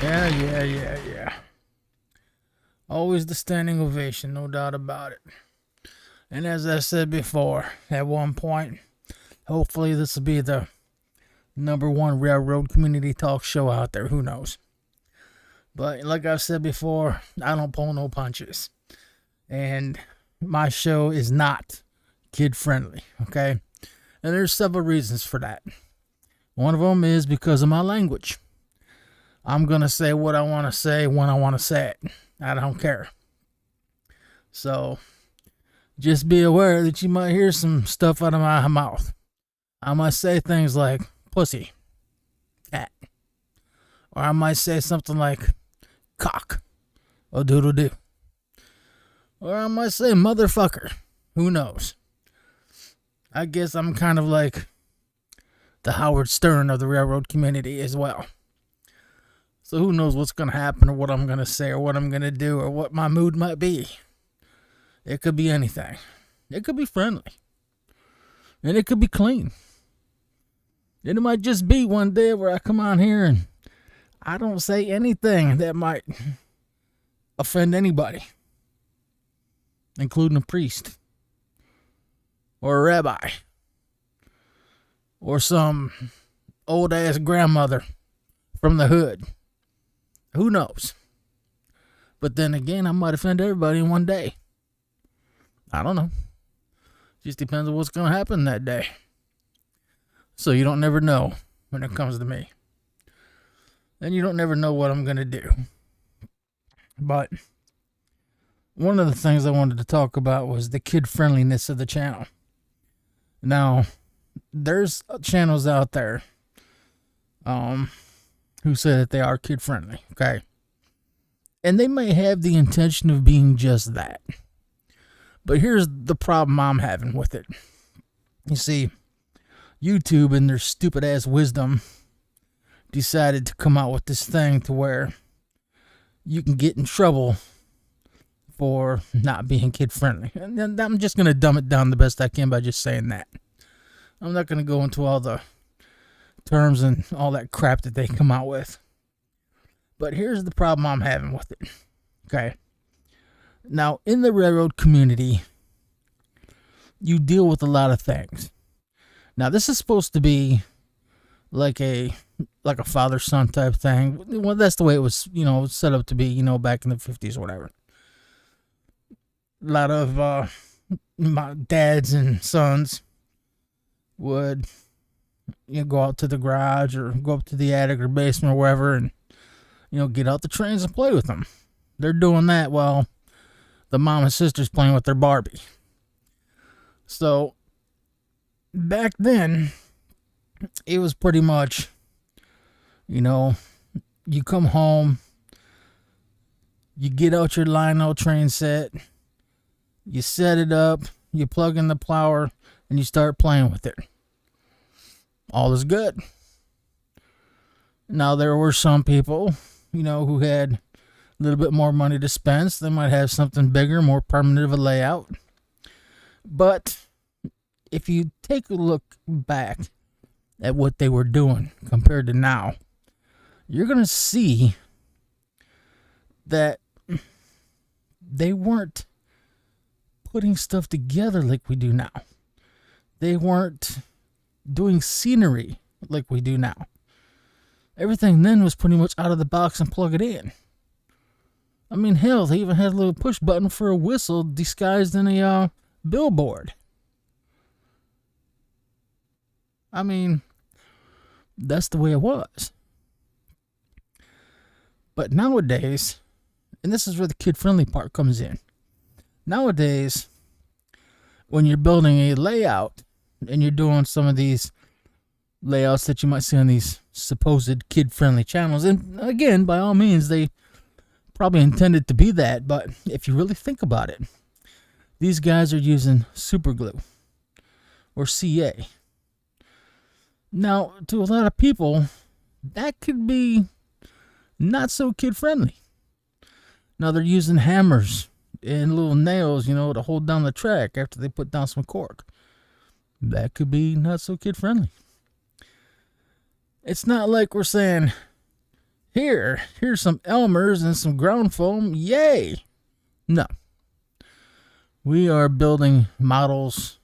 Yeah. Always the standing ovation, no doubt about it. And as I said before, at one point, hopefully this will be the number one railroad community talk show out there. Who knows? But like I've said before, I don't pull no punches. And my show is not kid friendly, okay? And there's several reasons for that. One of them is because of my language. I'm going to say what I want to say when I want to say it. I don't care. So just be aware that you might hear some stuff out of my mouth. I might say things like pussy, cat, or I might say something like cock or doodle doo. Or I might say motherfucker. Who knows? I guess I'm kind of like the Howard Stern of the railroad community as well. So who knows what's going to happen or what I'm going to say or what I'm going to do or what my mood might be. It could be anything. It could be friendly. And it could be clean. And it might just be one day where I come on here and I don't say anything that might offend anybody, including a priest or a rabbi or some old ass grandmother from the hood. Who knows? But then again, I might offend everybody in one day. I don't know. Just depends on what's going to happen that day. So you don't never know when it comes to me. And you don't never know what I'm going to do. But one of the things I wanted to talk about was the kid friendliness of the channel. Now, there's channels out there who say that they are kid friendly, okay? And they may have the intention of being just that. But here's the problem I'm having with it. You see, YouTube in their stupid ass wisdom decided to come out with this thing to where you can get in trouble for not being kid friendly. And then I'm just going to dumb it down the best I can by just saying that. I'm not going to go into all the terms and all that crap that they come out with. But here's the problem I'm having with it. Okay. Now, in the railroad community, you deal with a lot of things. Now, this is supposed to be like a father-son type thing. Well, that's the way it was, set up to be, back in the 50s or whatever. A lot of my dads and sons would go out to the garage or go up to the attic or basement or wherever and, get out the trains and play with them. They're doing that while the mom and sister's playing with their Barbie. So, back then, it was pretty much, you come home, you get out your Lionel train set, you set it up, you plug in the plower, and you start playing with it. All is good. Now, there were some people, who had a little bit more money to spend, so they might have something bigger, more permanent of a layout. But if you take a look back at what they were doing compared to now, you're going to see that they weren't putting stuff together like we do now. They weren't doing scenery like we do now. Everything then was pretty much out of the box and plug it in. I mean, hell, they even had a little push button for a whistle disguised in a billboard. I mean, that's the way it was. But nowadays, and this is where the kid-friendly part comes in. Nowadays, when you're building a layout and you're doing some of these layouts that you might see on these supposed kid-friendly channels, and again, by all means, they probably intended to be that, but if you really think about it, these guys are using super glue or CA. Now, to a lot of people, that could be not so kid-friendly. Now, they're using hammers and little nails, to hold down the track after they put down some cork. That could be not so kid-friendly. It's not like we're saying, here's some Elmers and some ground foam. Yay! No. We are building models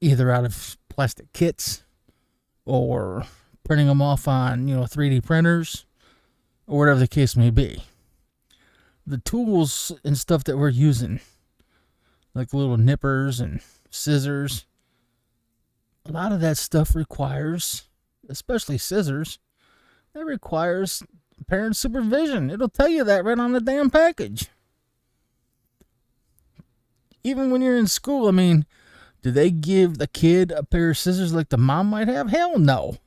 either out of plastic kits or printing them off on, 3D printers or whatever the case may be. The tools and stuff that we're using, like little nippers and scissors, a lot of that stuff requires, especially scissors, it requires parent supervision. It'll tell you that right on the damn package. Even when you're in school, I mean, do they give the kid a pair of scissors like the mom might have? Hell no.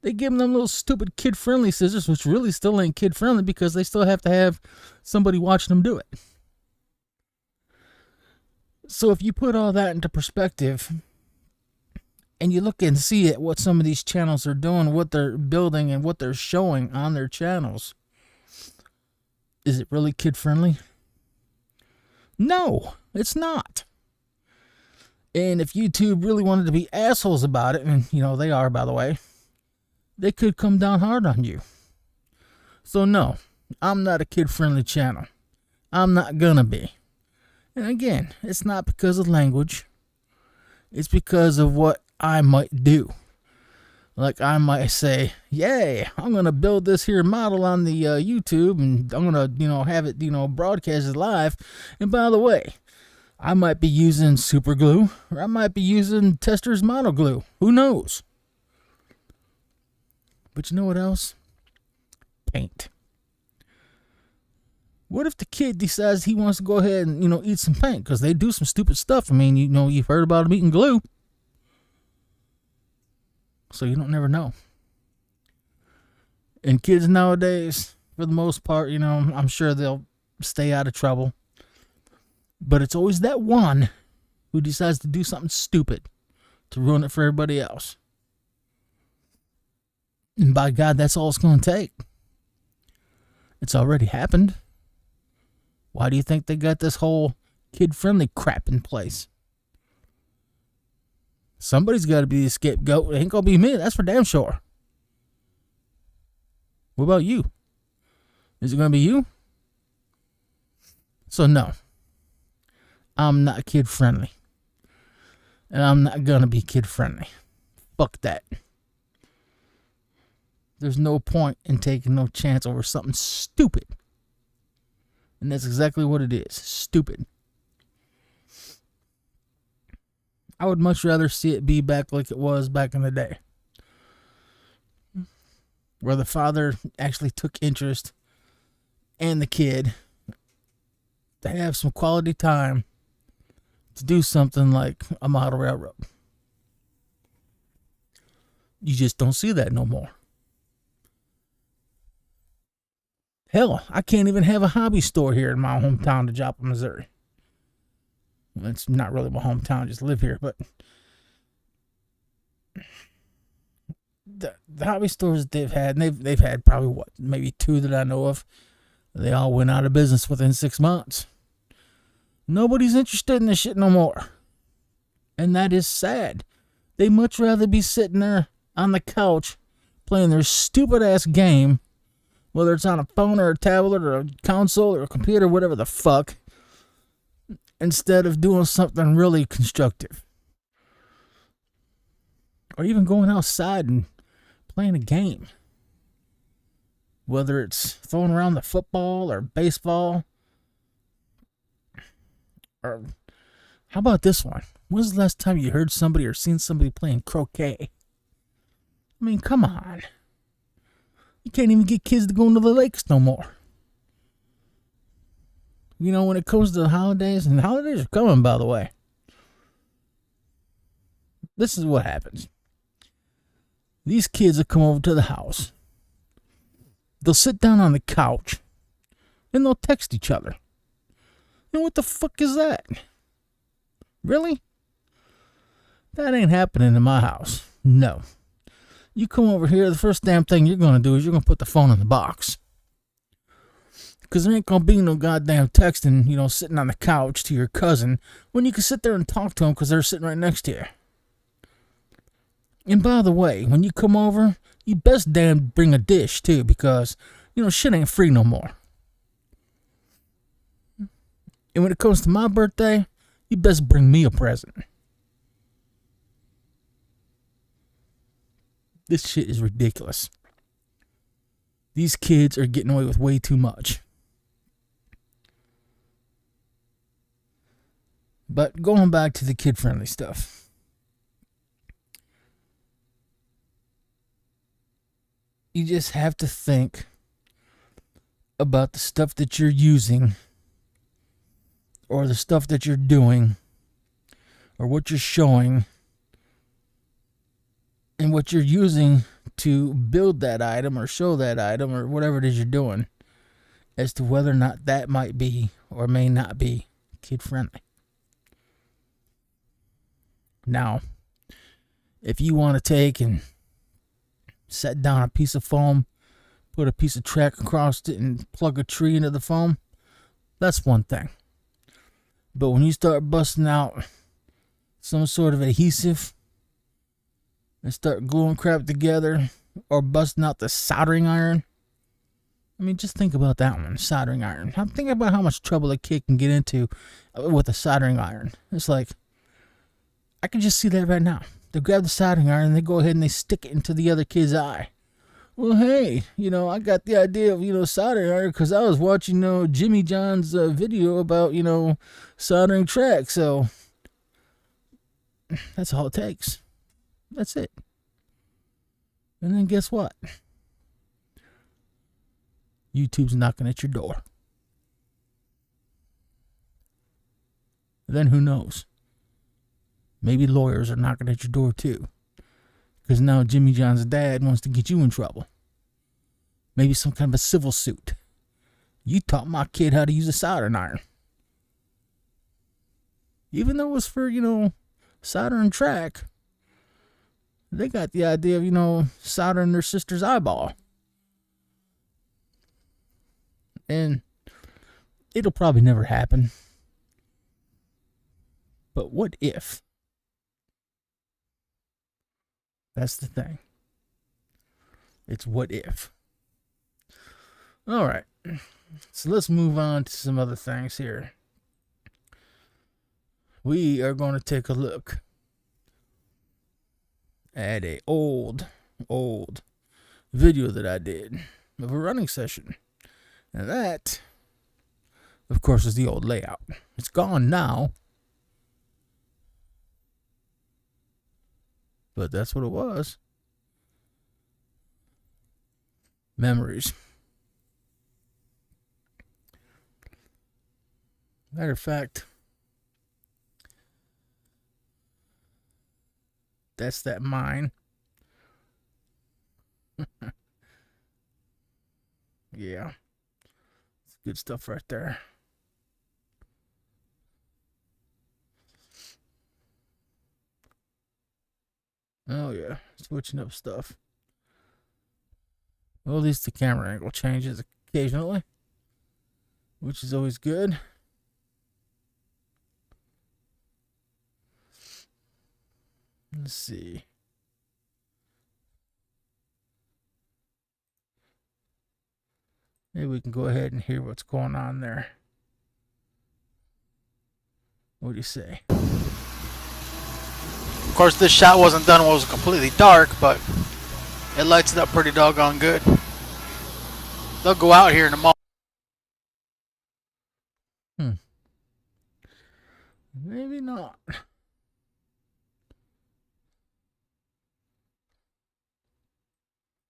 They give them little stupid kid-friendly scissors, which really still ain't kid-friendly because they still have to have somebody watching them do it. So if you put all that into perspective and you look and see at what some of these channels are doing, what they're building, and what they're showing on their channels, is it really kid-friendly? No, it's not. And if YouTube really wanted to be assholes about it, and they are, by the way, they could come down hard on you. So no, I'm not a kid-friendly channel. I'm not gonna be. And again, it's not because of language. It's because of what I might do. Like I might say, yay, I'm gonna build this here model on the YouTube, and I'm gonna, have it, broadcasted live. And by the way, I might be using super glue, or I might be using Tester's mono glue. Who knows? But you know what else? Paint. What if the kid decides he wants to go ahead and, eat some paint? Because they do some stupid stuff. I mean, you've heard about them eating glue. So you don't never know. And kids nowadays, for the most part, I'm sure they'll stay out of trouble. But it's always that one who decides to do something stupid to ruin it for everybody else. And by God, that's all it's going to take. It's already happened. Why do you think they got this whole kid-friendly crap in place? Somebody's got to be the scapegoat. It ain't going to be me. That's for damn sure. What about you? Is it going to be you? So no. I'm not kid-friendly. And I'm not going to be kid-friendly. Fuck that. There's no point in taking no chance over something stupid. And that's exactly what it is. Stupid. I would much rather see it be back like it was back in the day. Where the father actually took interest and the kid to have some quality time to do something like a model railroad. You just don't see that no more. Hell, I can't even have a hobby store here in my hometown of Joplin, Missouri. Well, it's not really my hometown, I just live here, but the hobby stores that they've had, and they've had probably maybe 2 that I know of. They all went out of business within 6 months. Nobody's interested in this shit no more. And that is sad. They much rather be sitting there on the couch playing their stupid ass game, whether it's on a phone or a tablet or a console or a computer, whatever the fuck, instead of doing something really constructive. Or even going outside and playing a game. Whether it's throwing around the football or baseball. Or how about this one? When's the last time you heard somebody or seen somebody playing croquet? I mean, come on. You can't even get kids to go into the lakes no more. When it comes to the holidays, and the holidays are coming, by the way. This is what happens. These kids will come over to the house. They'll sit down on the couch, and they'll text each other. What the fuck is that? Really? That ain't happening in my house. No. You come over here, the first damn thing you're going to do is you're going to put the phone in the box. Because there ain't going to be no goddamn texting, sitting on the couch to your cousin when you can sit there and talk to them because they're sitting right next to you. And by the way, when you come over, you best damn bring a dish too, because shit ain't free no more. And when it comes to my birthday, you best bring me a present. This shit is ridiculous. These kids are getting away with way too much. But going back to the kid-friendly stuff. You just have to think about the stuff that you're using, or the stuff that you're doing, or what you're showing, and what you're using to build that item or show that item or whatever it is you're doing, as to whether or not that might be or may not be kid-friendly. Now, if you want to take and set down a piece of foam, put a piece of track across it, and plug a tree into the foam, that's one thing. But when you start busting out some sort of adhesive and start gluing crap together, or busting out the soldering iron, I mean, just think about that one, soldering iron. Think about how much trouble a kid can get into with a soldering iron. It's like, I can just see that right now. They grab the soldering iron and they go ahead and they stick it into the other kid's eye. Well, hey, I got the idea of, soldering iron because I was watching, Jimmy John's video about, soldering track. So that's all it takes. That's it. And then guess what? YouTube's knocking at your door. Then who knows? Maybe lawyers are knocking at your door too. Because now Jimmy John's dad wants to get you in trouble. Maybe some kind of a civil suit. You taught my kid how to use a soldering iron. Even though it was for, soldering track, they got the idea of, soldering their sister's eyeball. And it'll probably never happen. But what if? That's the thing. It's what if. All right. So let's move on to some other things here. We are going to take a look at a old video that I did of a running session. And that, of course, is the old layout. It's gone now. But that's what it was. Memories. Matter of fact, that's that mine. Yeah. It's good stuff right there. Oh yeah, switching up stuff. Well, at least the camera angle changes occasionally, which is always good. Let's see. Maybe we can go ahead and hear what's going on there. What do you say? Of course, this shot wasn't done when it was completely dark, but it lights it up pretty doggone good. They'll go out here in a moment. Maybe not.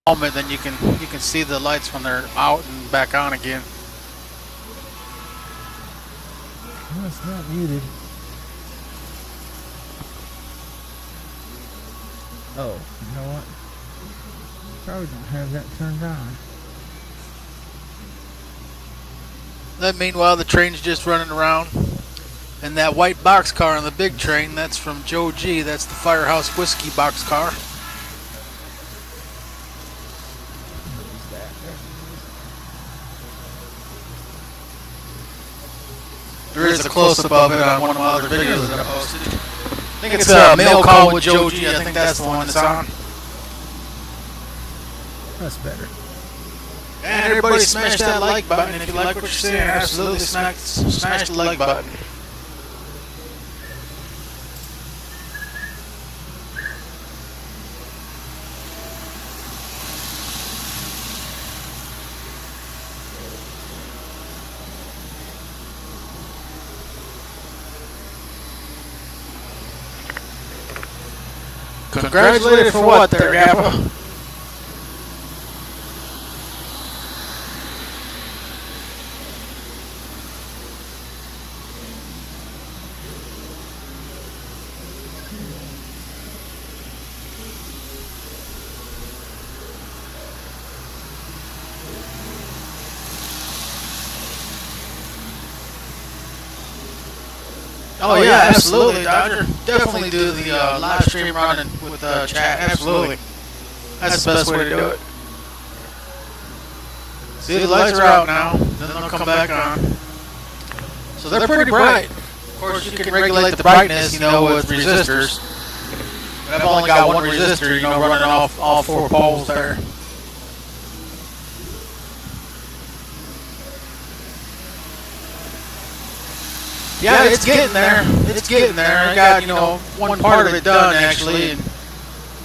Moment, then you can see the lights when they're out and back on again. No, it's not muted. Oh, you know what? Probably don't have that turned on. Then meanwhile, the train's just running around. And that white boxcar on the big train, that's from Joe G. That's the Firehouse Whiskey boxcar. There is a close-up of it on one of my other videos that I posted. think it's a Mail Call with Joe G. I think that's the one that's on. That's better. And everybody smash that like button if you like what you're seeing. Absolutely smash the like button. Congratulated for what there, Gappa? Oh yeah, absolutely, Dodger. Definitely do the live stream running with chat. Absolutely, that's the best way to do it. See, the lights are out now. Then they'll come back on. So they're pretty bright. Of course, you can regulate the brightness, you know, with resistors. But I've only got one resistor, you know, running off all 4 poles there. Yeah, it's getting there. It's getting there. I got, you know, one part of it done, actually. And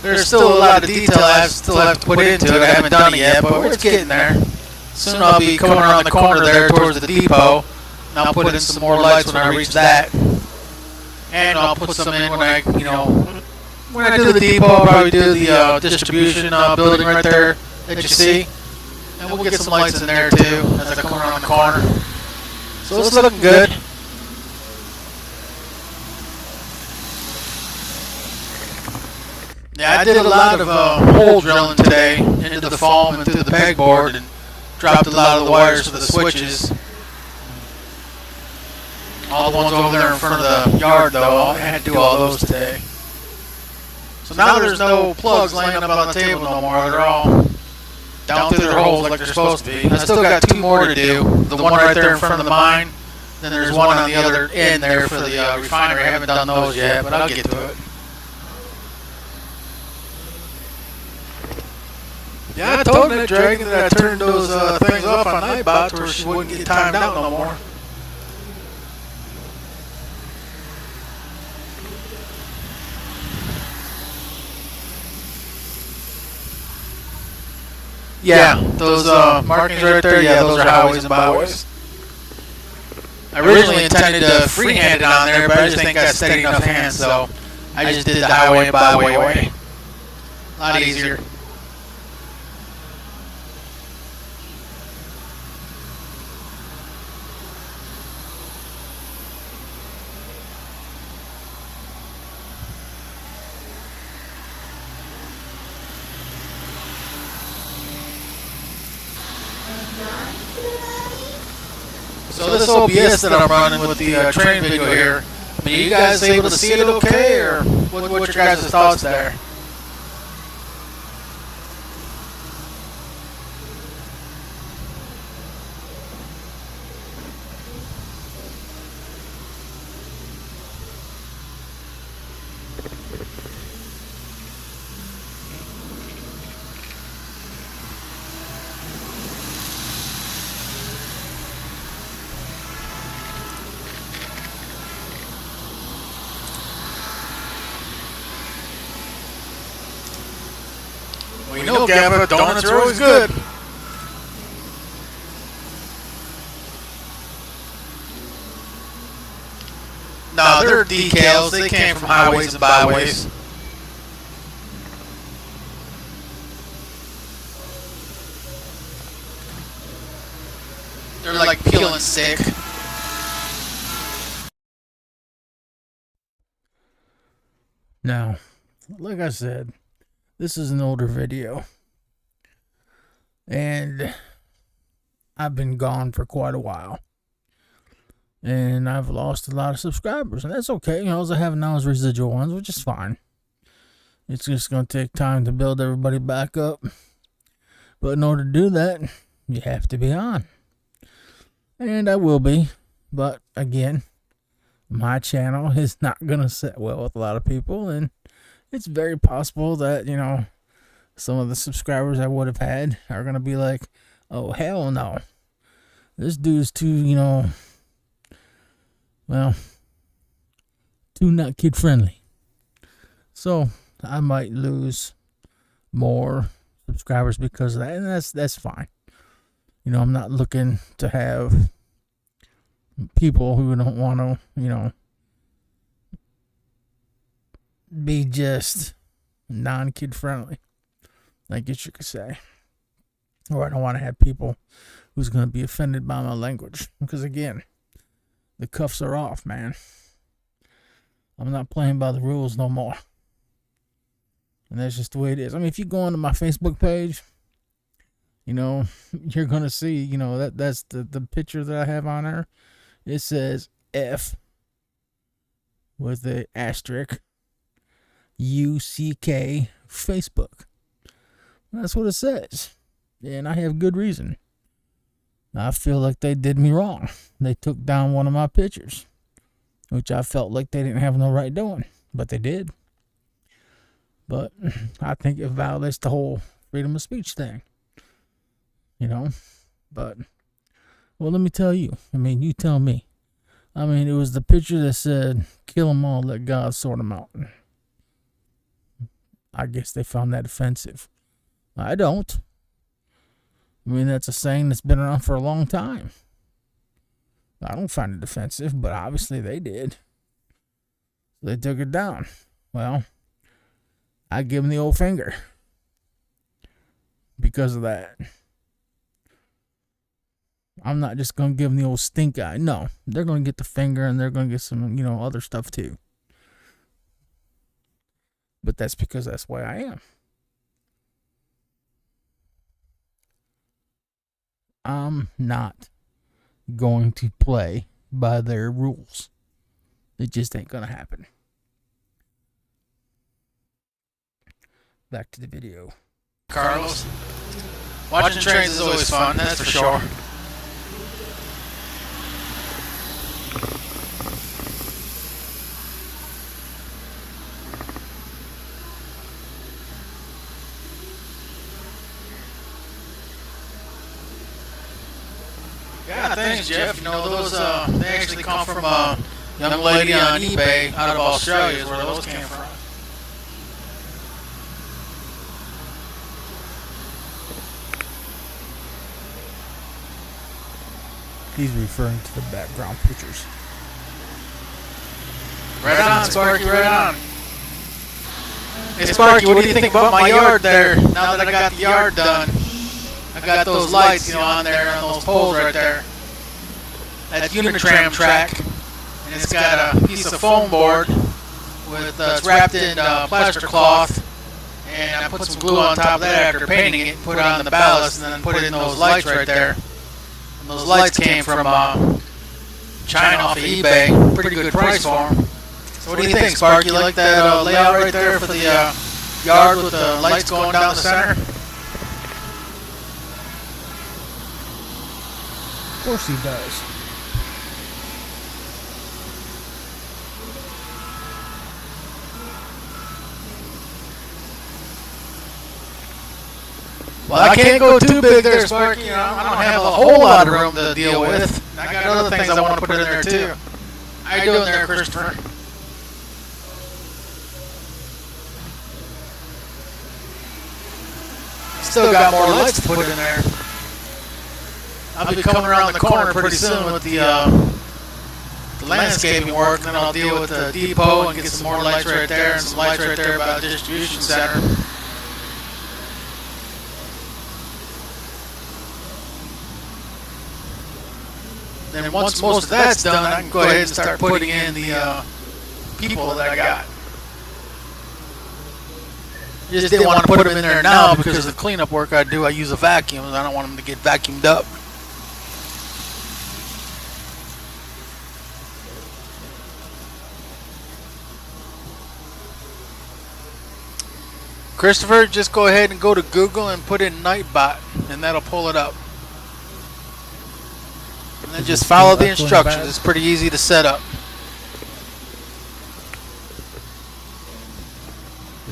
there's still a lot of detail I still have to put into it. I haven't done it yet, but it's getting there. Soon I'll be coming around the corner there towards the depot. And I'll put in some more lights when I reach that. And I'll put some in when I, you know, when I do the depot, I'll probably do the distribution building right there that you see. And we'll get some lights in there, too, as I come around the corner. So it's looking good. Yeah, I did a lot of hole drilling today into the foam and through the pegboard and dropped a lot of the wires to the switches. All the ones over there in front of the yard, though, I had to do all those today. So now there's no plugs laying up on the table no more. They're all down through their holes like they're supposed to be. I still got 2 more to do. The one right there in front of the mine. Then there's one on the other end there for the refinery. I haven't done those yet, but I'll get to it. Yeah, I told that dragon that I turned those things off on Nightbot where she wouldn't get timed out no more. Yeah, those markings right there, yeah, those are highways and byways. I originally intended to freehand it on there, but I just think I got steady enough hands, so I just did the highway and byway way. A lot easier. So this OBS that I'm running with the train video here, I mean, are you guys able to see it okay, or what's your guys' thoughts there? Well, you know, Gabba, donuts are always good. No, they're decals. They came from highways and byways. They're like peeling sick. Now, like I said, this is an older video, and I've been gone for quite a while, and I've lost a lot of subscribers, and that's okay. All I have now is residual ones, which is fine. It's just going to take time to build everybody back up, but in order to do that, you have to be on, and I will be, but again, my channel is not going to sit well with a lot of people, and it's very possible that, you know, some of the subscribers I would have had are going to be like, oh, hell no. This dude's too, you know, well, too not kid friendly. So I might lose more subscribers because of that, and that's fine. You know, I'm not looking to have people who don't want to, you know, be just non-kid friendly, I guess you could say. Or I don't want to have people who's going to be offended by my language. Because again, the cuffs are off, man. I'm not playing by the rules no more. And that's just the way it is. I mean, if you go onto my Facebook page, you know, you're going to see, you know, that's the picture that I have on there. It says F with the asterisk UCK Facebook. That's what it says. And I have good reason. I feel like they did me wrong. They took down one of my pictures, which I felt like they didn't have no right doing, but they did. But I think it violates the whole freedom of speech thing, you know. But, well, let me tell you. I mean, you tell me. I mean, it was the picture that said, kill them all, let God sort them out. I guess they found that offensive. I don't. I mean, that's a saying that's been around for a long time. I don't find it offensive, but obviously they did. They took it down. Well, I give them the old finger because of that. I'm not just going to give them the old stink eye. No, they're going to get the finger, and they're going to get some, you know, other stuff too. But that's because that's the way I am. I'm not going to play by their rules. It just ain't going to happen. Back to the video. Carlos, watching trains is always fun, that's for sure. Yeah, thanks, Jeff. You know, those, they actually come from a young lady on eBay out of Australia is where those came from. He's referring to the background pictures. Right on, Sparky, right on. Hey, Sparky, what do you think about my yard there, now that I got the yard done? I got those lights, you know, on there, on those poles right there. That's Unitram track, and it's got a piece of foam board with it's wrapped in plaster cloth, and I put some glue on top of that after painting it, put it on the ballast, and then put in those lights right there. And those lights came from China off of eBay, pretty good price for them. So what do you think, Sparky? You like that layout right there for the yard with the lights going down the center? Of course he does. Well, I can't go too big there, Sparky. You know, I don't have a whole lot of room to deal with. I got other things I want to put in there too. How you doing there, Christopher? Still got more lights to put in there. I'll be coming around the corner pretty soon with the landscaping work, and then I'll deal with the depot and get some more lights right there and some lights right there by the distribution center. Then once most of that's done, I can go ahead and start putting in the people that I got. Just didn't want to put them in there now because of the cleanup work I do. I use a vacuum, and I don't want them to get vacuumed up. Christopher, just go ahead and go to Google and put in Nightbot, and that'll pull it up. And then just follow the instructions. It's pretty easy to set up.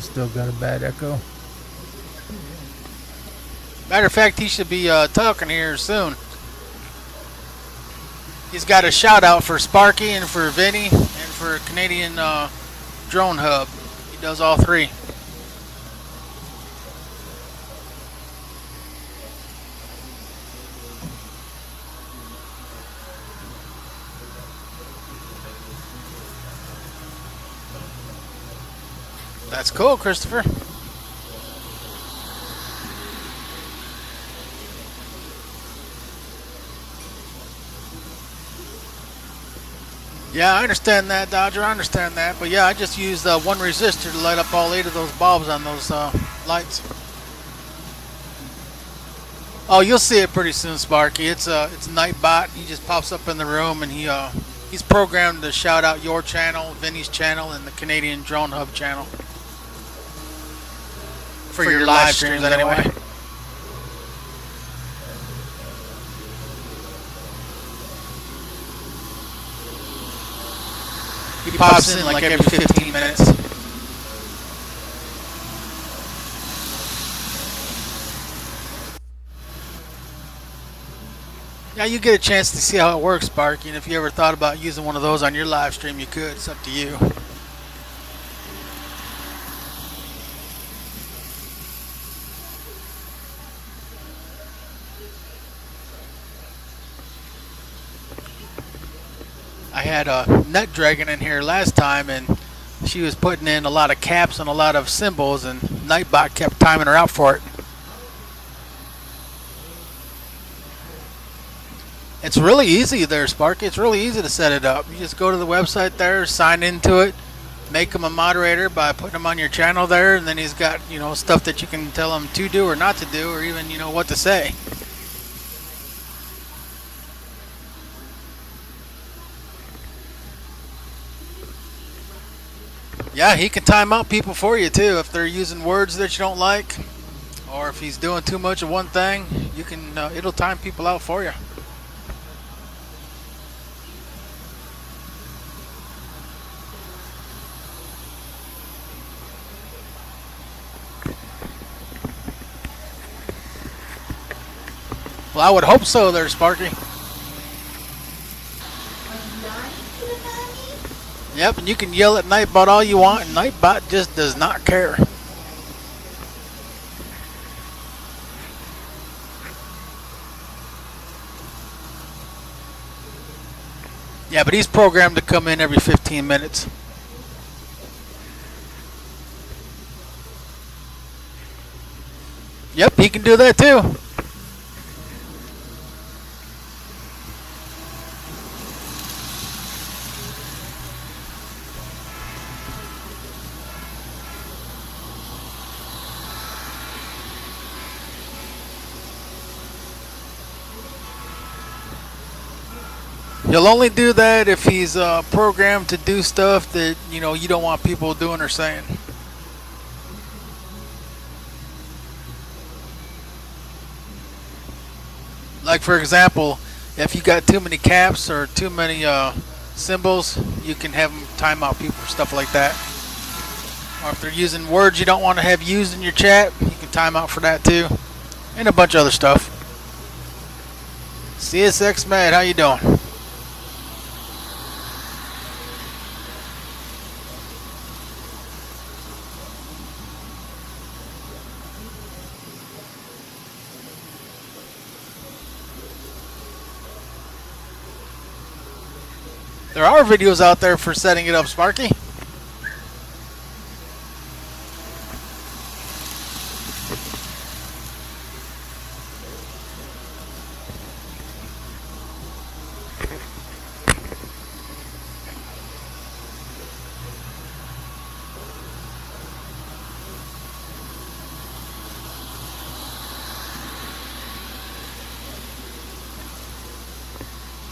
Still got a bad echo. Matter of fact, he should be talking here soon. He's got a shout out for Sparky and for Vinny and for Canadian Drone Hub. He does all three. That's cool, Christopher. Yeah, I understand that, Dodger. I understand that. But yeah, I just used one resistor to light up all 8 of those bulbs on those lights. Oh, you'll see it pretty soon, Sparky. It's Nightbot. He just pops up in the room, and he's programmed to shout out your channel, Vinny's channel, and the Canadian Drone Hub channel for your live streams anyway. He pops in like every 15 minutes. Yeah, you get a chance to see how it works, Sparky, and if you ever thought about using one of those on your live stream, you could. It's up to you. I had a Net Dragon in here last time, and she was putting in a lot of caps and a lot of symbols, and Nightbot kept timing her out for it. It's really easy there, Sparky. It's really easy to set it up. You just go to the website there, sign into it, make him a moderator by putting him on your channel there, and then he's got, stuff that you can tell him to do or not to do, or even, what to say. Yeah, he can time out people for you too if they're using words that you don't like, or if he's doing too much of one thing. You can it'll time people out for you. Well, I would hope so there, Sparky. Yep, and you can yell at Nightbot all you want, and Nightbot just does not care. Yeah, but he's programmed to come in every 15 minutes. Yep, he can do that too. He'll only do that if he's programmed to do stuff that you don't want people doing or saying. Like for example, if you got too many caps or too many symbols, you can have them time out people for stuff like that. Or if they're using words you don't want to have used in your chat, you can time out for that too, and a bunch of other stuff. CSX Mad, how you doing? There are videos out there for setting it up, Sparky.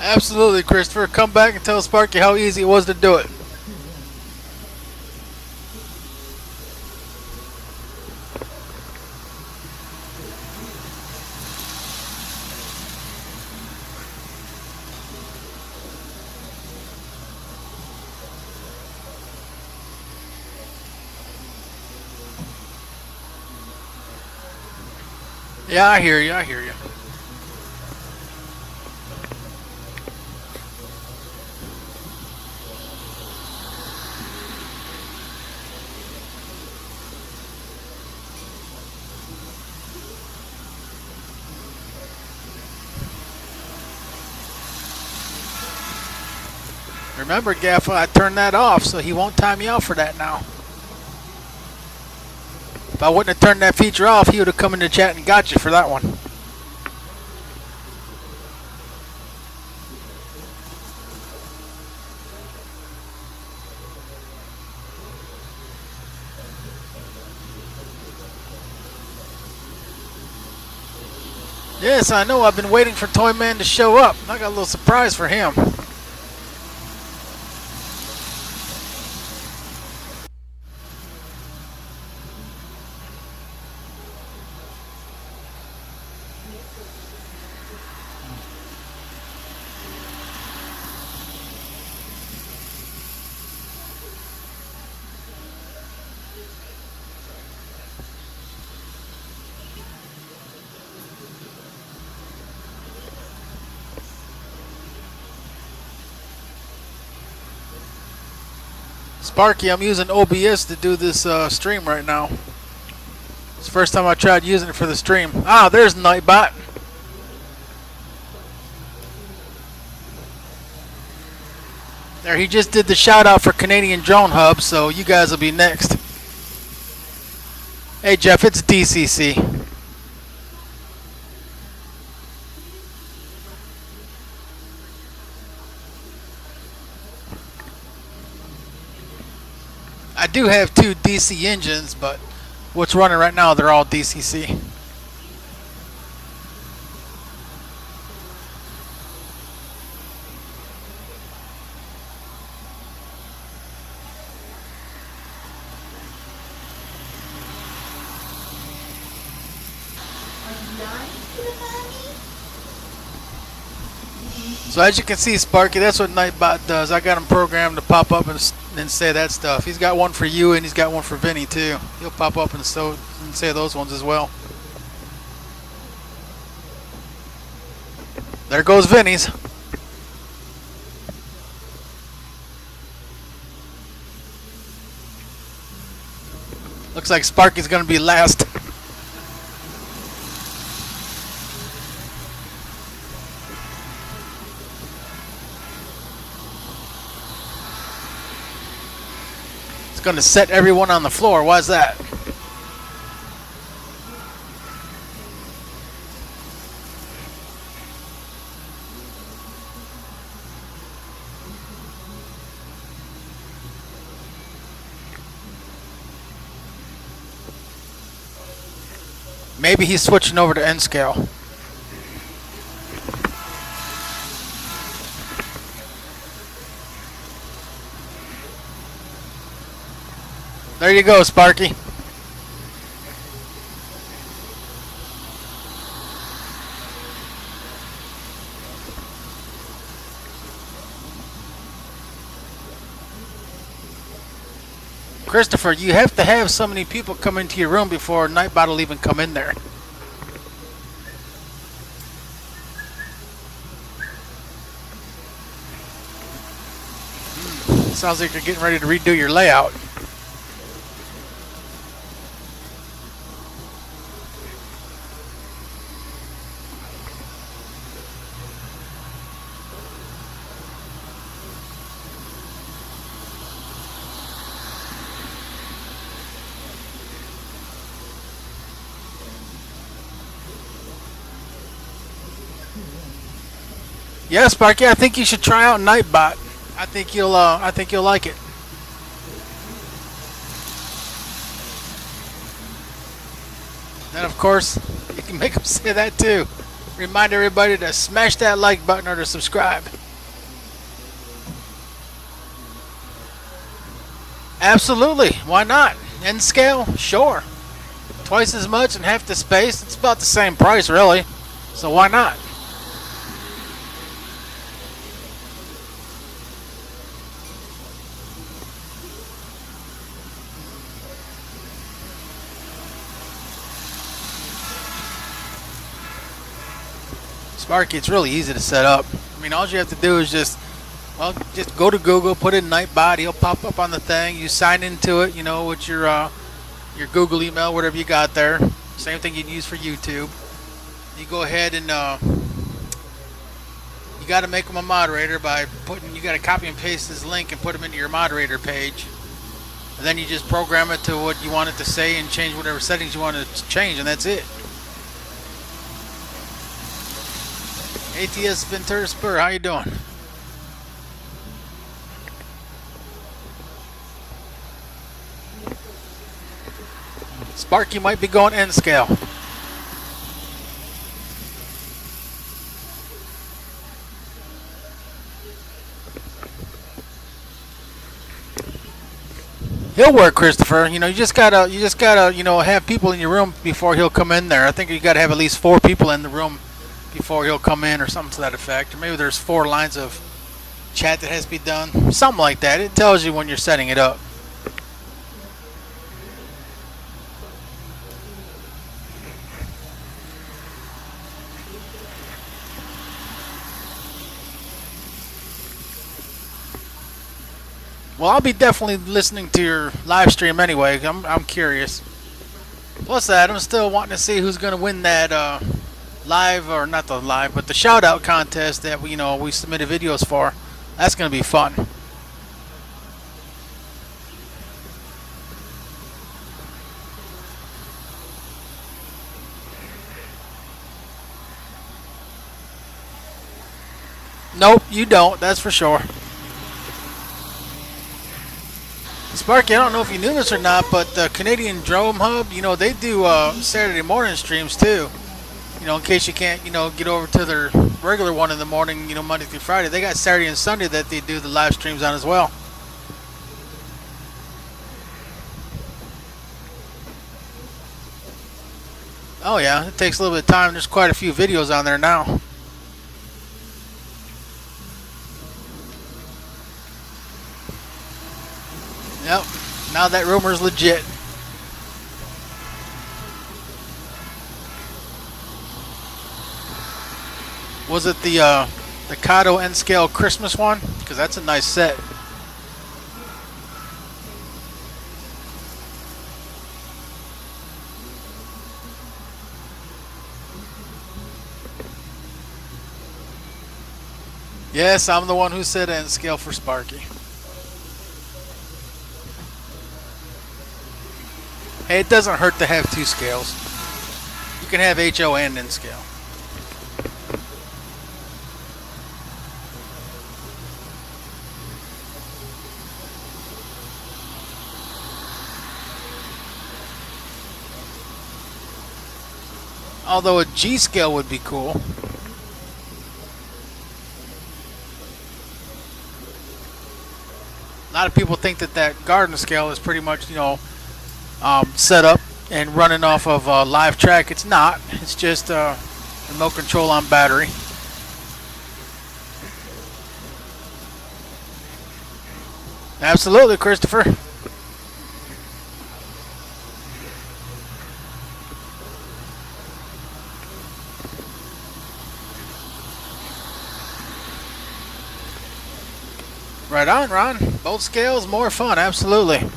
Absolutely, Christopher. Come back and tell Sparky how easy it was to do it. Yeah, I hear you. I hear you. Remember, Gaffa, I turned that off, so he won't time me out for that now. If I wouldn't have turned that feature off, he would have come in the chat and got you for that one. Yes, I know. I've been waiting for Toyman to show up. I got a little surprise for him. Sparky, I'm using OBS to do this stream right now. It's the first time I tried using it for the stream. Ah, there's Nightbot. There, he just did the shout out for Canadian Drone Hub, so you guys will be next. Hey Jeff, it's DCC. I do have 2 DC engines, but what's running right now, they're all DCC. So as you can see, Sparky, that's what Nightbot does. I got him programmed to pop up and say that stuff. He's got one for you, and he's got one for Vinny too. He'll pop up and say those ones as well. There goes Vinny's. Looks like Sparky's going to be last. Going to set everyone on the floor. Why's that? Maybe he's switching over to N scale. There you go, Sparky. Christopher, you have to have so many people come into your room before Nightbot will even come in there. Sounds like you're getting ready to redo your layout. Yeah, Sparky, I think you should try out Nightbot. I think you'll like it. And of course, you can make them say that too. Remind everybody to smash that like button or to subscribe. Absolutely, why not? N scale, sure. Twice as much and half the space. It's about the same price, really. So why not? Sparky, it's really easy to set up. I mean, all you have to do is just go to Google, put in Nightbot. He'll pop up on the thing. You sign into it, you know, with your Google email, whatever you got there. Same thing you'd use for YouTube. You go ahead and you got to make him a moderator by you got to copy and paste his link and put him into your moderator page. And then you just program it to what you want it to say and change whatever settings you want it to change, and that's it. ATS Ventura Spur, how you doing? Sparky might be going N scale. He'll work, Christopher. You know, you just gotta, you know, have people in your room before he'll come in there. I think you gotta have at least 4 people in the room before he'll come in, or something to that effect. Or maybe there's 4 lines of chat that has to be done, something like that. It tells you when you're setting it up. Well, I'll be definitely listening to your live stream anyway. I'm curious. Plus that, I'm still wanting to see who's going to win that live, or not the live, but the shout out contest that we submitted videos for. That's going to be fun. Nope, you don't. That's for sure. Sparky, I don't know if you knew this or not, but the Canadian Drone Hub, you know, they do Saturday morning streams too. You know, in case you can't, you know, get over to their regular one in the morning, you know, Monday through Friday. They got Saturday and Sunday that they do the live streams on as well. Oh yeah, it takes a little bit of time. There's quite a few videos on there now. Yep, now that rumor's legit. Was it the Kato N-Scale Christmas one? Because that's a nice set. Yes, I'm the one who said N-Scale for Sparky. Hey, it doesn't hurt to have 2 scales. You can have HO and N scale. Although a G scale would be cool. A lot of people think that garden scale is pretty much, you know, set up and running off of a live track. It's not. It's just remote control on battery. Absolutely, Christopher. Right on, Ron. Both scales, more fun. Absolutely.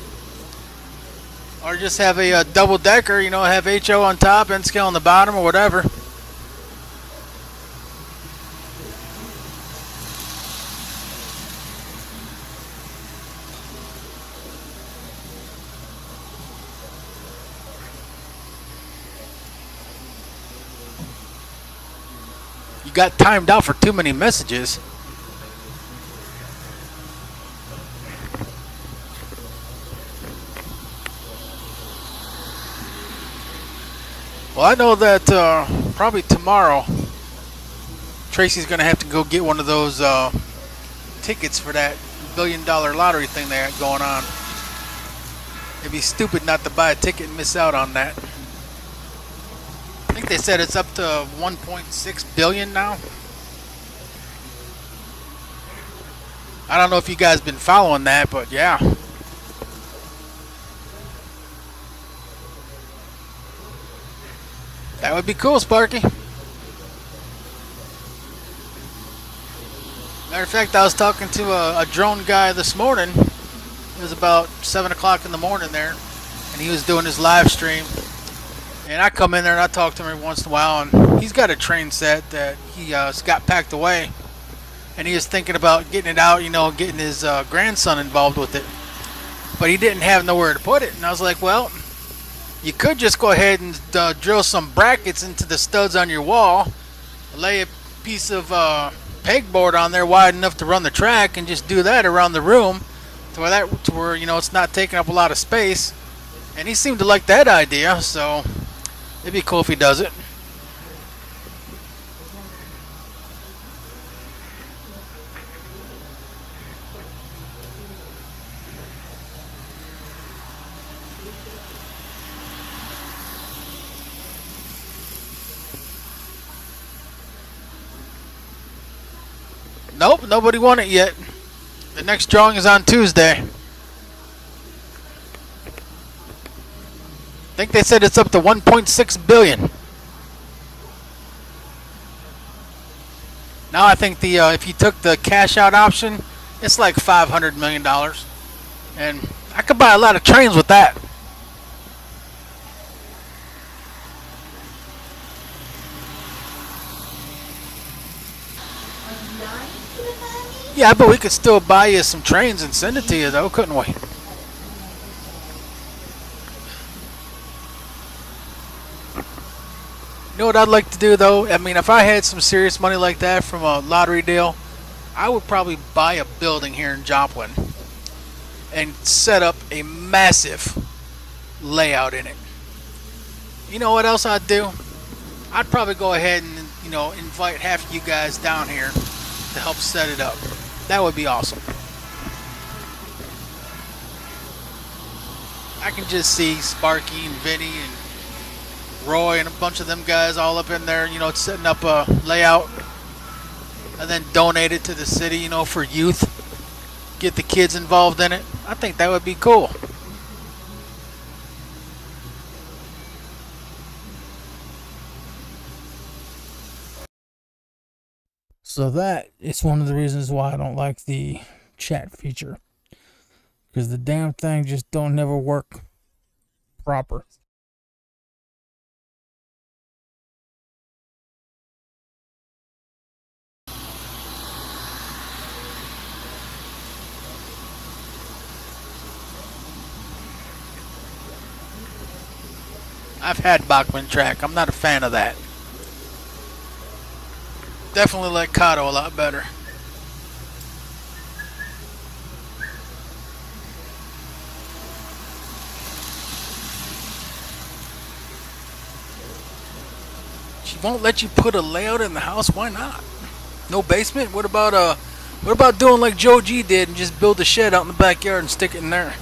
Or just have a double decker, you know, have HO on top and scale on the bottom, or whatever. You got timed out for too many messages. Well, I know that probably tomorrow, Tracy's going to have to go get one of those tickets for that $1 billion lottery thing they got going on. It'd be stupid not to buy a ticket and miss out on that. I think they said it's up to 1.6 billion now. I don't know if you guys been following that, but yeah. That would be cool, Sparky. Matter of fact, I was talking to a drone guy this morning. It was about 7 o'clock in the morning there, and he was doing his live stream. And I come in there and I talk to him every once in a while, and he's got a train set that he got packed away, and he was thinking about getting it out, getting his grandson involved with it. But he didn't have nowhere to put it, and I was like, well, you could just go ahead and drill some brackets into the studs on your wall, lay a piece of pegboard on there wide enough to run the track, and just do that around the room to where it's not taking up a lot of space. And he seemed to like that idea, so it'd be cool if he does it. Nope, nobody won it yet. The next drawing is on Tuesday. I think they said it's up to 1.6 billion. Now I think if you took the cash out option, it's like $500 million. And I could buy a lot of trains with that. Yeah, but we could still buy you some trains and send it to you, though, couldn't we? You know what I'd like to do, though? I mean, if I had some serious money like that from a lottery deal, I would probably buy a building here in Joplin and set up a massive layout in it. You know what else I'd do? I'd probably go ahead and, invite half of you guys down here to help set it up. That would be awesome. I can just see Sparky and Vinny and Roy and a bunch of them guys all up in there, setting up a layout and then donate it to the city, for youth. Get the kids involved in it. I think that would be cool. So that is one of the reasons why I don't like the chat feature, because the damn thing just don't never work proper. I've had Bachman track. I'm not a fan of that. Definitely like Kato a lot better. She won't let you put a layout in the house. Why not? No basement? What about doing like Joe G did and just build a shed out in the backyard and stick it in there?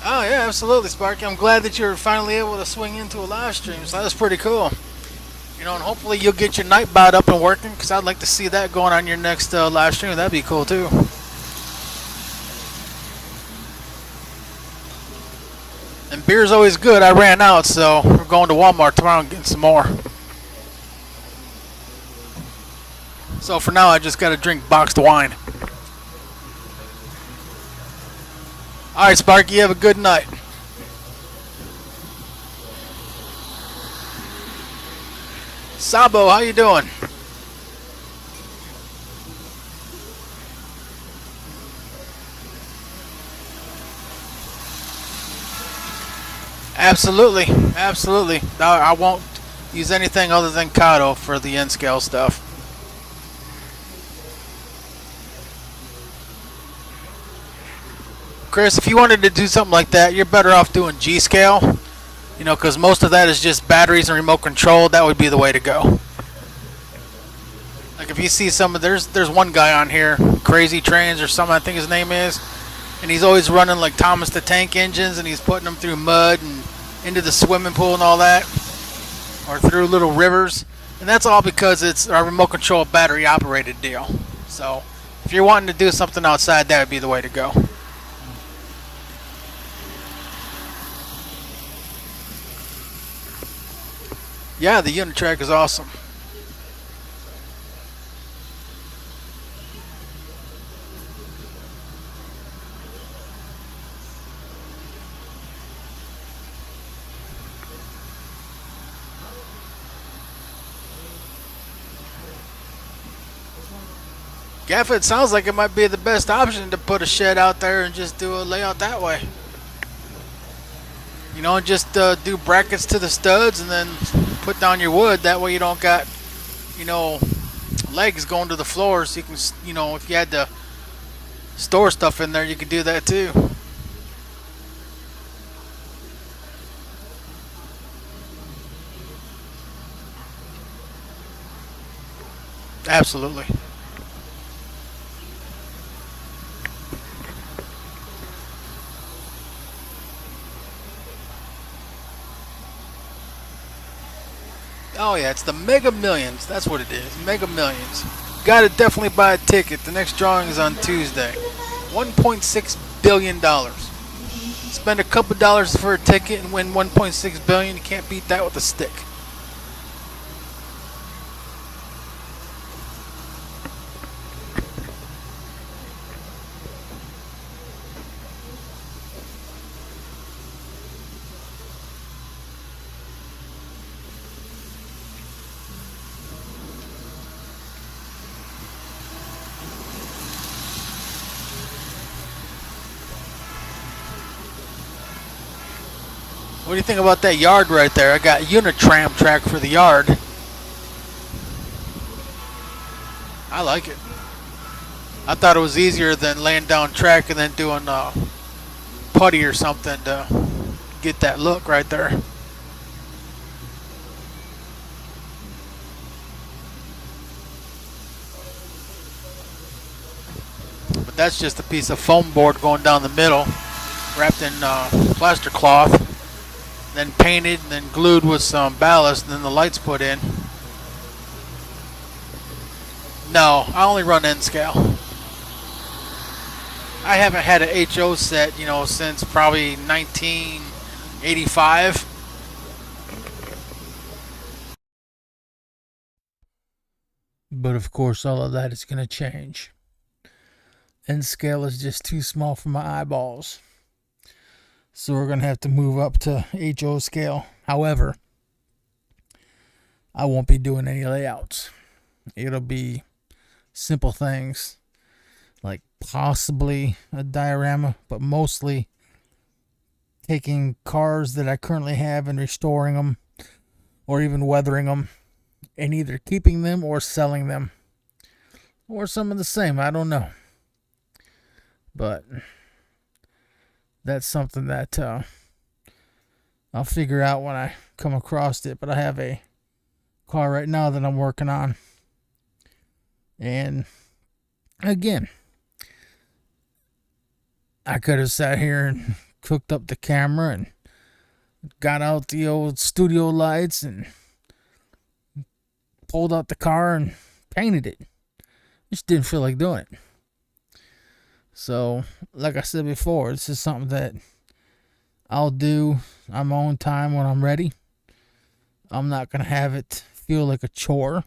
Oh yeah, absolutely, Sparky. I'm glad that you're finally able to swing into a live stream. So that's pretty cool. And hopefully you'll get your Nightbot up and working, because I'd like to see that going on your next live stream. That'd be cool too. And beer's always good. I ran out, so we're going to Walmart tomorrow and getting some more. So for now, I just got to drink boxed wine. All right, Sparky, you have a good night. Sabo, how you doing? Absolutely, absolutely. I won't use anything other than Kato for the N-scale stuff. Chris, if you wanted to do something like that, you're better off doing G-scale. Because most of that is just batteries and remote control. That would be the way to go. Like if you see there's one guy on here, Crazy Trains or something, I think his name is, and he's always running like Thomas the Tank engines, and he's putting them through mud and into the swimming pool and all that, or through little rivers, and that's all because it's a remote control battery operated deal. So if you're wanting to do something outside, that would be the way to go. Yeah, the unit track is awesome. Gaffa, it sounds like it might be the best option to put a shed out there and just do a layout that way. You know, just do brackets to the studs and then put down your wood. That way you don't got, you know, legs going to the floor. So you can, you know, if you had to store stuff in there, you could do that too. Absolutely. Oh yeah, it's the Mega Millions. That's what it is. Mega Millions. Gotta definitely buy a ticket. The next drawing is on Tuesday. $1.6 billion. Spend a couple dollars for a ticket and win $1.6 billion. You can't beat that with a stick. What do you think about that yard right there? I got Unitram track for the yard. I like it. I thought it was easier than laying down track and then doing putty or something to get that look right there. But that's just a piece of foam board going down the middle, wrapped in plaster cloth, then painted and then glued with some ballast, and then the lights put in. No, I only run N scale. I haven't had an HO set, you know, since probably 1985. But of course, all of that is going to change. N scale is just too small for my eyeballs. So we're going to have to move up to HO scale. However, I won't be doing any layouts. It'll be simple things like possibly a diorama, but mostly taking cars that I currently have and restoring them or even weathering them and either keeping them or selling them or some of the same. I don't know. But that's something that I'll figure out when I come across it. But I have a car right now that I'm working on. And again, I could have sat here and cooked up the camera and got out the old studio lights and pulled out the car and painted it. Just didn't feel like doing it. So, like I said before, this is something that I'll do on my own time when I'm ready. I'm not going to have it feel like a chore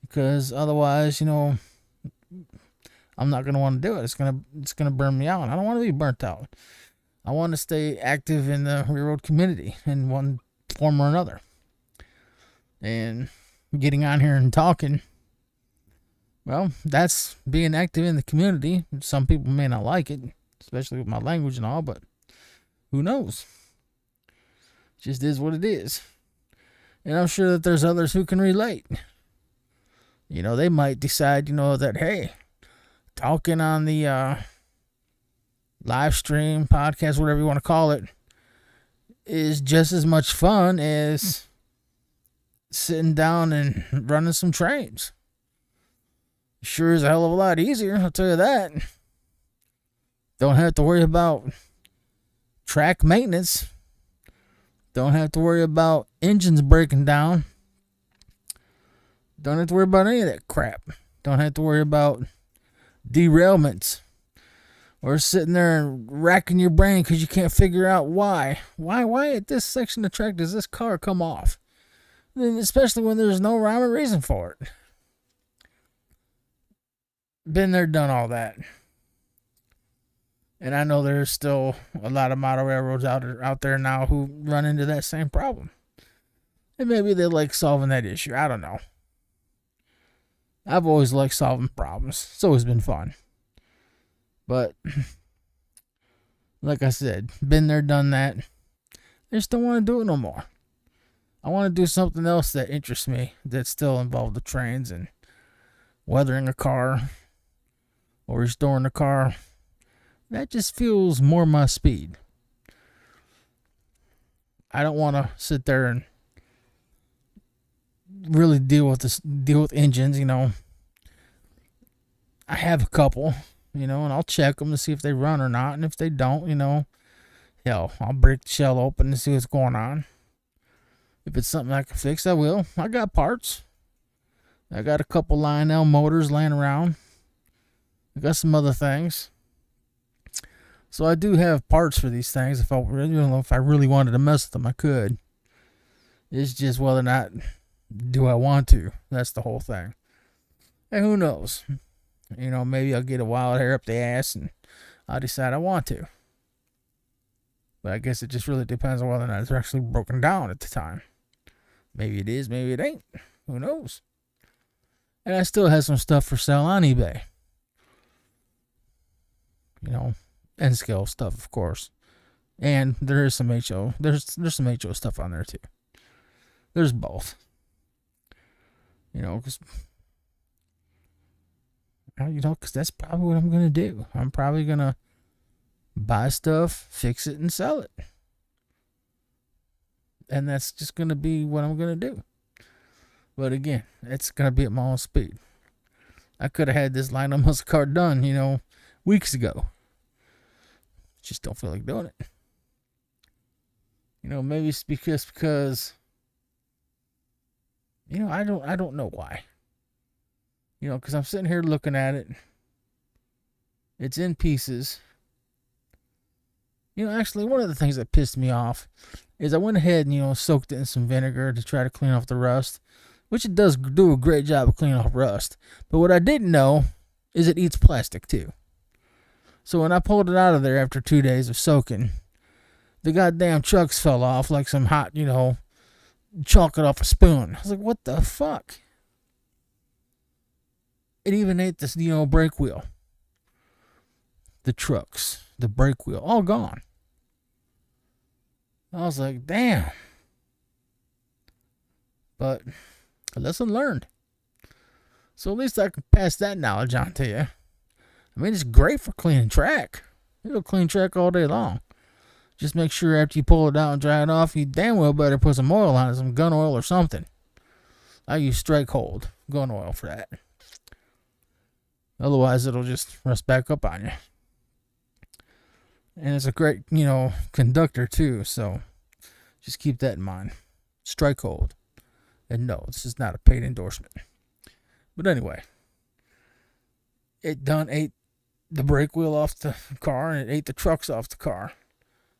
because otherwise, you know, I'm not going to want to do it. It's going to burn me out. I don't want to be burnt out. I want to stay active in the rear road community in one form or another. And getting on here and talking, well, that's being active in the community. Some people may not like it, especially with my language and all, but who knows? It just is what it is. And I'm sure that there's others who can relate. You know, they might decide, you know, that, hey, talking on the live stream, podcast, whatever you want to call it, is just as much fun as sitting down and running some trains. Sure is a hell of a lot easier, I'll tell you that. Don't have to worry about track maintenance. Don't have to worry about engines breaking down. Don't have to worry about any of that crap. Don't have to worry about derailments or sitting there and racking your brain because you can't figure out why. Why at this section of track does this car come off? especially when there's no rhyme or reason for it. Been there, done all that. And I know there's still a lot of model railroads out there now who run into that same problem. And maybe they like solving that issue. I don't know. I've always liked solving problems. It's always been fun. But, like I said, been there, done that. I just don't want to do it no more. I want to do something else that interests me that still involves the trains and weathering a car or restoring a car. That just feels more my speed. I don't want to sit there and really deal with engines, I have a couple, and I'll check them to see if they run or not, and if they don't, hell, I'll break the shell open and see what's going on. If it's something I can fix, I will. I got parts. I got a couple Lionel motors laying around. I got some other things. So I do have parts for these things. If I really wanted to mess with them, I could. It's just whether or not do I want to. That's the whole thing. And who knows? Maybe I'll get a wild hair up the ass and I'll decide I want to. But I guess it just really depends on whether or not it's actually broken down at the time. Maybe it is, maybe it ain't. Who knows? And I still have some stuff for sale on eBay. N-scale stuff, of course. And there is some HO. There's some HO stuff on there too. There's both. Because that's probably what I'm going to do. I'm probably going to buy stuff, fix it, and sell it. And that's just going to be what I'm going to do. But again, it's going to be at my own speed. I could have had this Lionel muscle car done, weeks ago. Just don't feel like doing it. Maybe it's because I don't know why. Because I'm sitting here looking at it. It's in pieces. Actually, one of the things that pissed me off is I went ahead and, soaked it in some vinegar to try to clean off the rust, which it does do a great job of cleaning off rust. But what I didn't know is it eats plastic too. So when I pulled it out of there after 2 days of soaking, the goddamn chucks fell off like some hot, chocolate off a spoon. I was like, what the fuck? It even ate this, brake wheel. The trucks, the brake wheel, all gone. I was like, damn. But a lesson learned. So at least I can pass that knowledge on to you. I mean, it's great for cleaning track. It'll clean track all day long. Just make sure after you pull it out and dry it off, you damn well better put some oil on it, some gun oil or something. I use strike hold gun oil for that. Otherwise, it'll just rust back up on you. And it's a great, conductor too. So just keep that in mind. Strike hold. And no, this is not a paid endorsement. But anyway, it done ate the brake wheel off the car and it ate the trucks off the car,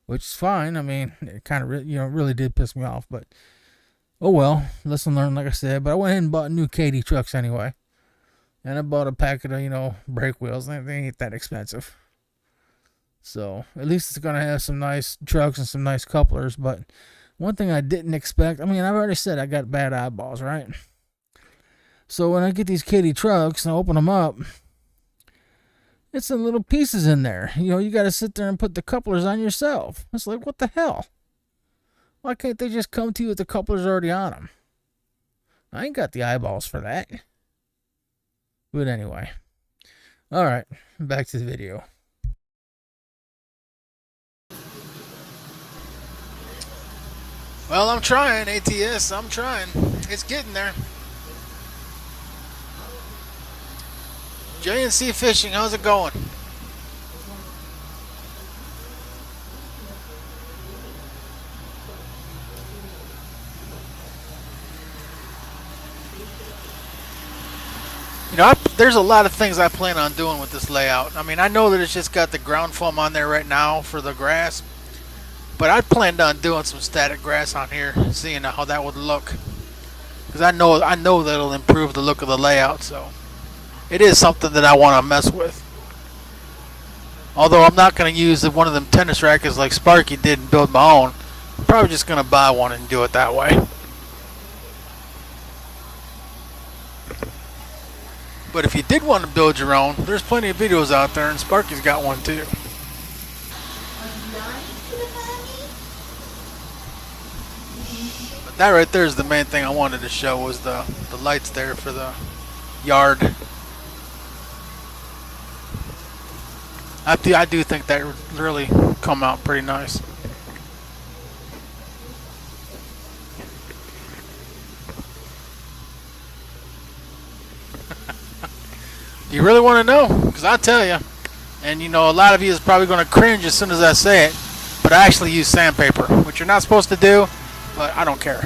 which is fine. I mean, it kind of really did piss me off, but oh well, lesson learned, like I said. But I went ahead and bought new KD trucks anyway, and I bought a packet of brake wheels. They ain't that expensive, so at least it's gonna have some nice trucks and some nice couplers. But one thing I didn't expect, I've already said I got bad eyeballs, right? So when I get these KD trucks and I open them up, it's in little pieces in there. You got to sit there and put the couplers on yourself. It's like, what the hell? Why can't they just come to you with the couplers already on them? I ain't got the eyeballs for that. But anyway. Alright, back to the video. Well, I'm trying, ATS. I'm trying. It's getting there. J&C Fishing, how's it going? There's a lot of things I plan on doing with this layout. I know that it's just got the ground foam on there right now for the grass, but I planned on doing some static grass on here, seeing how that would look. because I know that'll improve the look of the layout. So it is something that I want to mess with. Although I'm not going to use one of them tennis rackets like Sparky did and build my own. I'm probably just going to buy one and do it that way. But if you did want to build your own, there's plenty of videos out there, and Sparky's got one too. But that right there is the main thing I wanted to show, was the lights there for the yard. I do think that would really come out pretty nice. You really want to know? Because I tell you, and you know, a lot of you is probably going to cringe as soon as I say it, but I actually use sandpaper, which you're not supposed to do, but I don't care.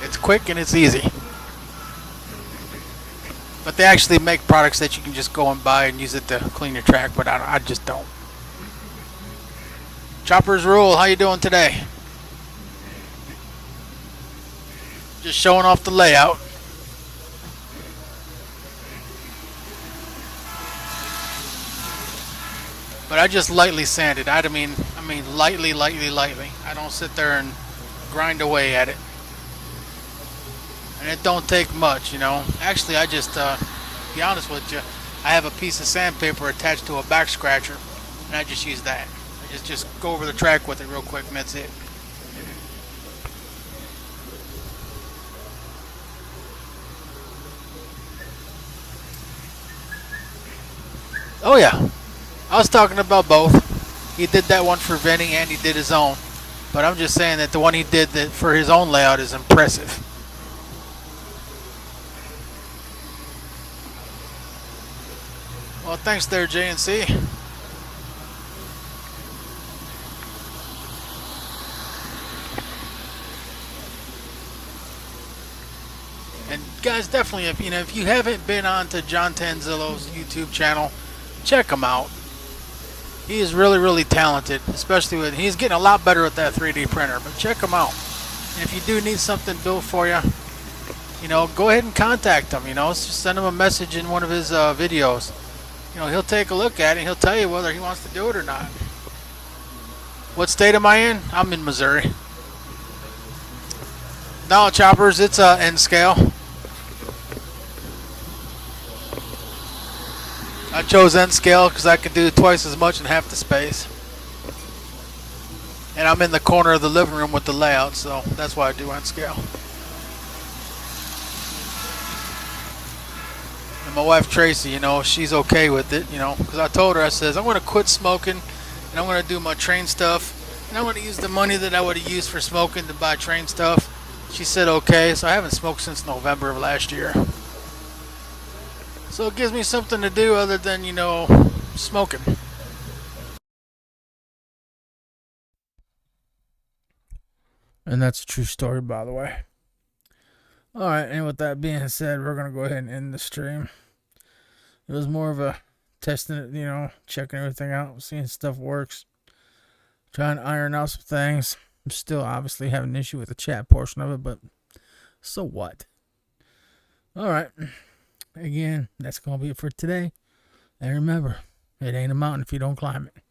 It's quick and it's easy. But they actually make products that you can just go and buy and use it to clean your track, but I just don't. Choppers rule, how you doing today? Just showing off the layout. But I just lightly sand it. I mean lightly. I don't sit there and grind away at it. And it don't take much, you know. Actually, I just, be honest with you, I have a piece of sandpaper attached to a back scratcher, and I just use that. I just go over the track with it real quick, and that's it. Oh yeah, I was talking about both. He did that one for Vinny, and he did his own. But I'm just saying that the one he did that for his own layout is impressive. Well, thanks there, JNC. And guys, definitely, if you haven't been on to John Tanzillo's YouTube channel, check him out. He is really talented, especially he's getting a lot better with that 3D printer. But check him out. And if you do need something built for you, go ahead and contact him. Just send him a message in one of his videos. He'll take a look at it and he'll tell you whether he wants to do it or not. What state am I in? I'm in Missouri. No, choppers, it's N scale. I chose N scale because I can do twice as much in half the space. And I'm in the corner of the living room with the layout, so that's why I do N scale. My wife Tracy, she's okay with it, because I told her, I says, I'm going to quit smoking and I'm going to do my train stuff, and I'm going to use the money that I would have used for smoking to buy train stuff. She said okay, so I haven't smoked since November of last year. So it gives me something to do other than, smoking. And that's a true story, by the way. Alright, and with that being said, we're going to go ahead and end the stream. It was more of a testing it, checking everything out, seeing stuff works, trying to iron out some things. I'm still obviously having an issue with the chat portion of it, but so what? Alright, again, that's going to be it for today. And remember, it ain't a mountain if you don't climb it.